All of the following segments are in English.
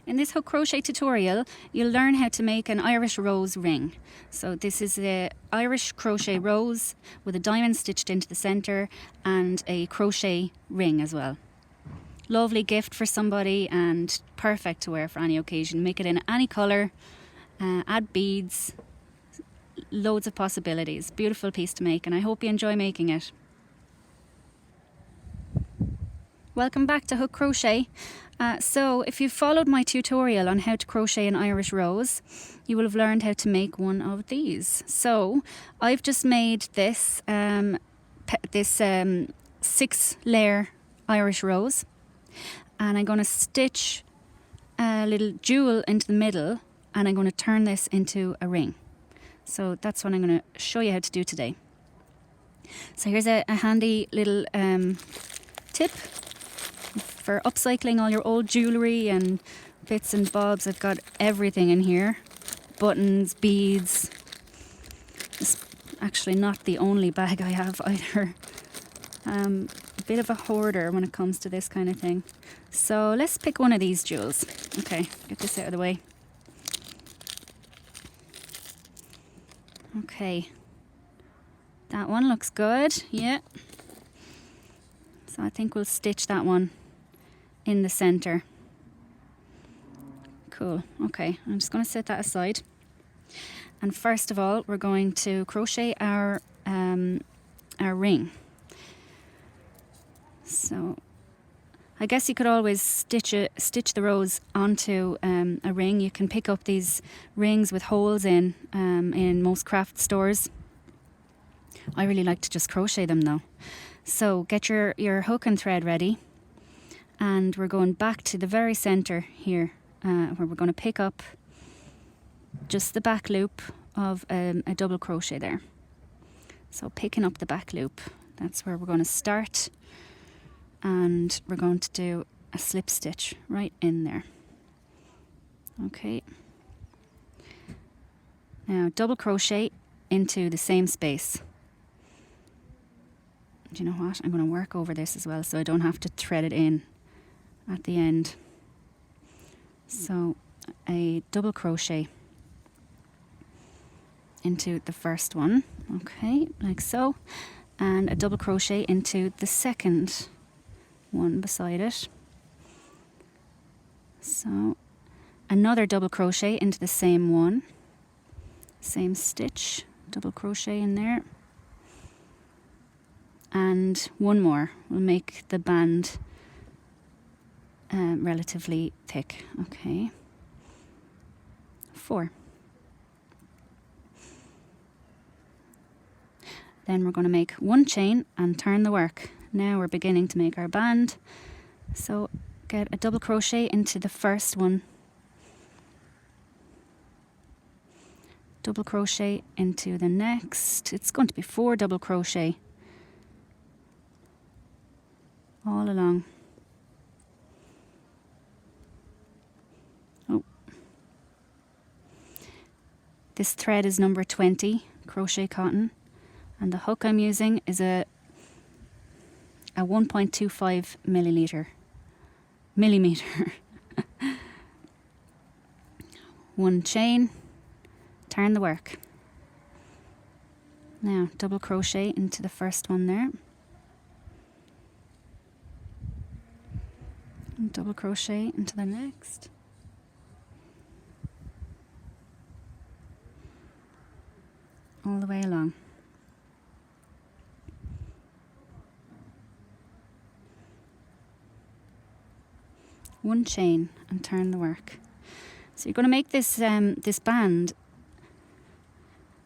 In this hook crochet tutorial, you'll learn how to make an Irish rose ring. So this is the Irish crochet rose with a diamond stitched into the centre and a crochet ring as well. Lovely gift for somebody and perfect to wear for any occasion. Make it in any colour, add beads, loads of possibilities. Beautiful piece to make, and I hope you enjoy making it. Welcome back to Hook Crochet. So if you've followed my tutorial on how to crochet an Irish rose, you will have learned how to make one of these. So I've just made this 6-layer Irish rose, and I'm going to stitch a little jewel into the middle, and I'm going to turn this into a ring. So that's what I'm going to show you how to do today. So here's a handy little tip for upcycling all your old jewellery and bits and bobs. I've got everything in here. Buttons, beads. It's actually not the only bag I have either. A bit of a hoarder when it comes to this kind of thing. So let's pick one of these jewels. Okay, get this out of the way. Okay. That one looks good, yeah. So I think we'll stitch that one in the centre. Cool, okay, I'm just going to set that aside. And first of all, we're going to crochet our ring. So I guess you could always stitch the rose onto a ring. You can pick up these rings with holes in most craft stores. I really like to just crochet them though. So get your hook and thread ready, and we're going back to the very centre here, where we're going to pick up just the back loop of a double crochet there. So picking up the back loop, that's where we're going to start, and we're going to do a slip stitch right in there. Okay. Now double crochet into the same space. Do you know what? I'm going to work over this as well so I don't have to thread it in at the end. So a double crochet into the first one, okay, like so, and a double crochet into the second one beside it. So another double crochet into the same one, same stitch, double crochet in there, and one more will make the band relatively thick. Okay, 4. Then we're going to make one chain and turn the work. Now we're beginning to make our band. So get a double crochet into the first one, double crochet into the next. It's going to be 4 double crochet all along. Oh, this thread is number 20 crochet cotton, and the hook I'm using is a 1.25 millimeter. One chain, turn the work. Now double crochet into the first one there, and double crochet into the next, all the way along. One chain and turn the work. So you're going to make this this band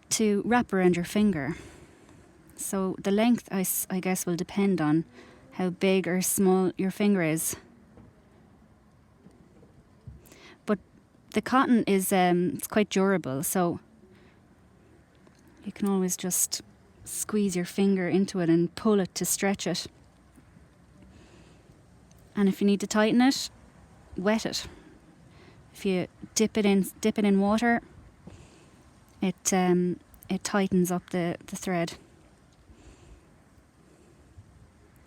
to wrap around your finger. So the length, I guess, will depend on how big or small your finger is. But the cotton is it's quite durable, so you can always just squeeze your finger into it and pull it to stretch it. And if you need to tighten it, wet it. If you dip it in water, it tightens up the thread.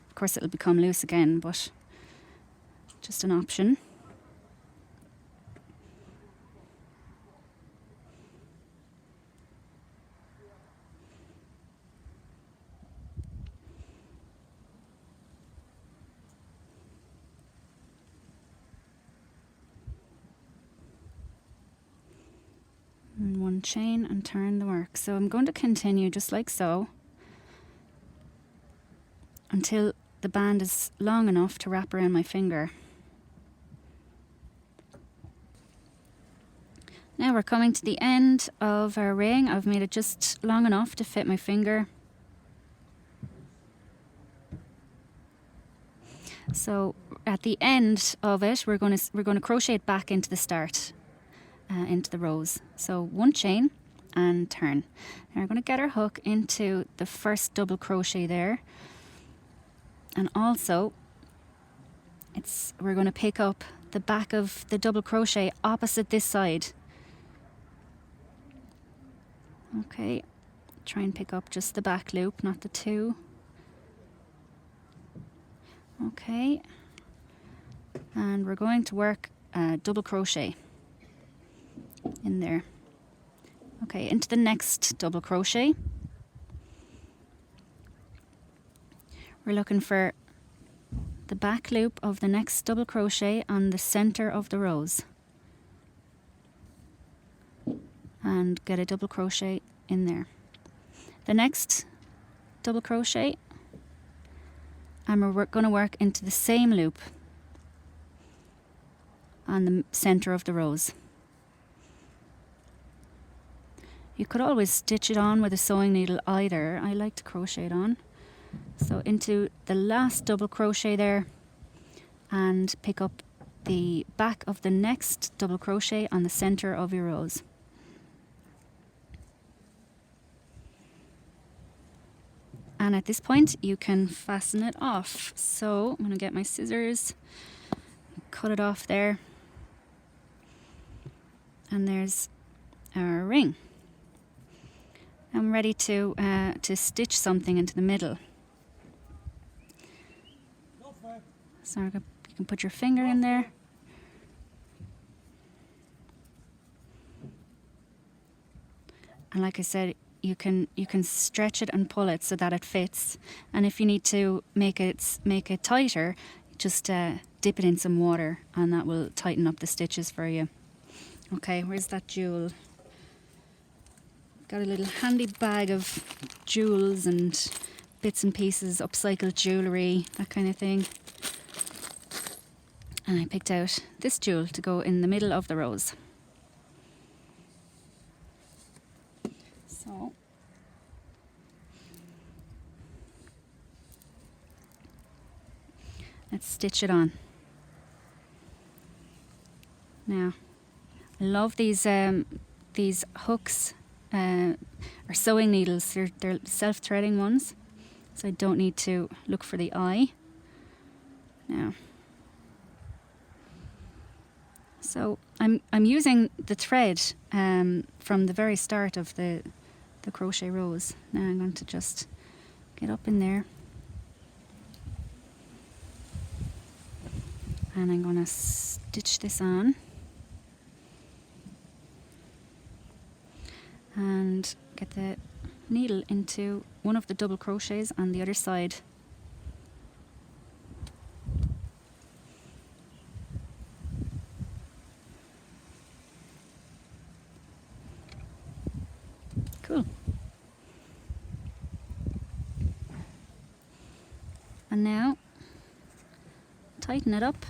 Of course, it'll become loose again, but just an option. and chain and turn the work. So I'm going to continue just like so until the band is long enough to wrap around my finger. Now we're coming to the end of our ring. I've made it just long enough to fit my finger. So at the end of it, we're going to crochet it back into the start, into the rows. So one chain and turn. Now we're going to get our hook into the first double crochet there, and also we're going to pick up the back of the double crochet opposite this side. Okay, try and pick up just the back loop, not the two. Okay, and we're going to work double crochet in there. Okay, into the next double crochet. We're looking for the back loop of the next double crochet on the center of the rows, and get a double crochet in there. The next double crochet, and we're going to work into the same loop on the center of the rows. You could always stitch it on with a sewing needle either. I like to crochet it on. So into the last double crochet there, and pick up the back of the next double crochet on the center of your rows. And at this point you can fasten it off. So I'm going to get my scissors, cut it off there, and there's our ring. I'm ready to stitch something into the middle. So you can put your finger in there. And like I said, you can stretch it and pull it so that it fits. And if you need to make it tighter, just dip it in some water, and that will tighten up the stitches for you. Okay, where's that jewel? Got a little handy bag of jewels and bits and pieces, upcycled jewellery, that kind of thing. And I picked out this jewel to go in the middle of the rows. So let's stitch it on. Now, I love these hooks or sewing needles. They're self-threading ones, so I don't need to look for the eye. Now, so I'm using the thread from the very start of the crochet rows. Now I'm going to just get up in there, and I'm going to stitch this on and get the needle into one of the double crochets on the other side. Cool. And now tighten it up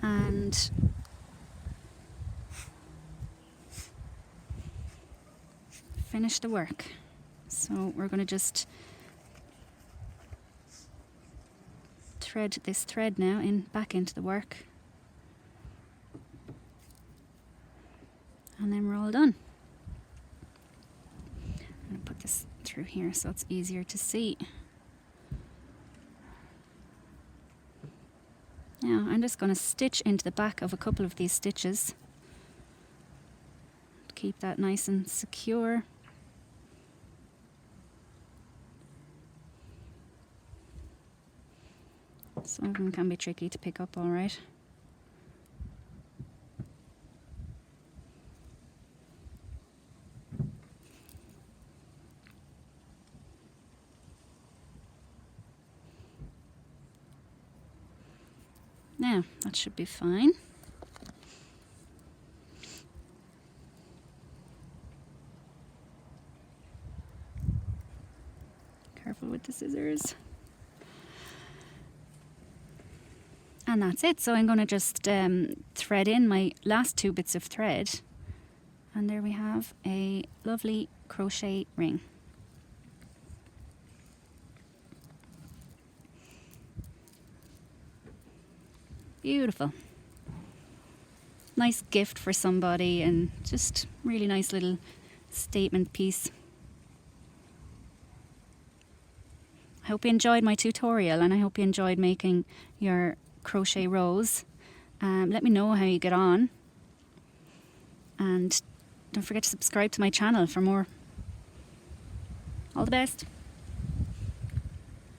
and finish the work. So we're going to just thread this thread now back into the work, and then we're all done. I'm going to put this through here so it's easier to see. Now I'm just going to stitch into the back of a couple of these stitches to keep that nice and secure. Some of them can be tricky to pick up, all right. Now, that should be fine. scissors. And that's it. So I'm going to just thread in my last 2 bits of thread. And there we have a lovely crochet ring. Beautiful. Nice gift for somebody and just really nice little statement piece. I hope you enjoyed my tutorial and I hope you enjoyed making your crochet rows. Let me know how you get on, and don't forget to subscribe to my channel for more. All the best.